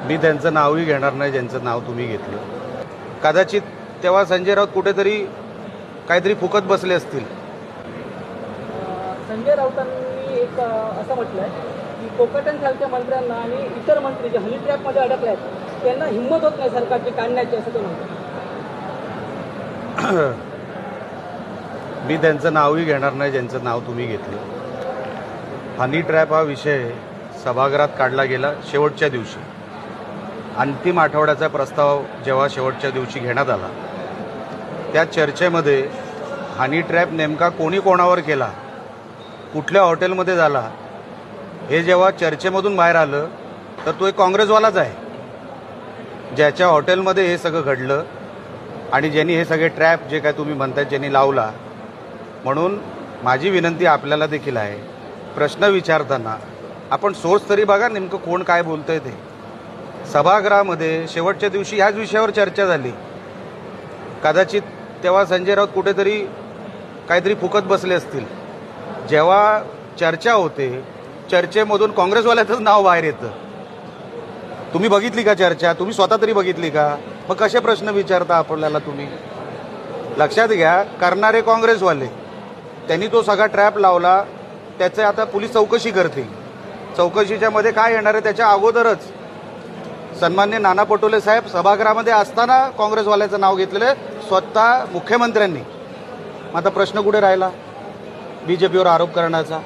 मी त्यांचं नावही घेणार नाही ज्यांचं नाव तुम्ही घेतलं. कदाचित तेव्हा संजय राऊत कुठेतरी काहीतरी फुकत बसले असतील. संजय राऊतांनी एक असं म्हटलंय की कोकटांसारख्या मंत्र्यांना आणि इतर मंत्री जे हनी ट्रॅपमध्ये अडकले आहेत त्यांना हिंमत होत नाही सरकारची काढण्याची, असं ते म्हणतात. मी त्यांचं नावही घेणार नाही ज्यांचं नाव तुम्ही घेतलं. हनी ट्रॅप हा विषय सभागृहात काढला गेला शेवटच्या दिवशी. अंतिम आठवड्याचा प्रस्ताव जेव्हा शेवटच्या दिवशी घेण्यात आला त्या चर्चेमध्ये हनी ट्रॅप नेमका कोणी कोणावर केला, कुठल्या हॉटेलमध्ये झाला, हे जेव्हा चर्चेमधून बाहेर आलं तर तो एक काँग्रेसवालाच आहे ज्याच्या हॉटेलमध्ये हे सगळं घडलं आणि ज्यांनी हे सगळे ट्रॅप जे काय तुम्ही म्हणताय ज्यांनी लावला. म्हणून माझी विनंती आपल्याला देखील आहे, प्रश्न विचारताना आपण सोर्स तरी बघा नेमकं कोण काय बोलतंय ते. सभागृहामध्ये शेवटच्या दिवशी ह्याच विषयावर चर्चा झाली. कदाचित तेव्हा संजय राऊत कुठेतरी काहीतरी फुकत बसले असतील. जेव्हा चर्चा होते चर्चेमधून काँग्रेसवाल्याचंच नाव बाहेर येतं. तुम्ही बघितली का चर्चा? तुम्ही स्वतः तरी बघितली का? मग कसे प्रश्न विचारता आपल्याला तुम्ही? लक्षात घ्या, करणारे काँग्रेसवाले, त्यांनी तो सगळा ट्रॅप लावला, त्याचे आता पोलीस चौकशी करतील. चौकशीच्या मध्ये काय येणार आहे त्याच्या अगोदरच सन्माननीय नाना पटोले साहेब सभागृहामध्ये असताना काँग्रेसवाल्याचं नाव घेतलेलं स्वतः मुख्यमंत्र्यांनी. आता प्रश्न कुठे राहिला बीजेपीवर आरोप करण्याचा?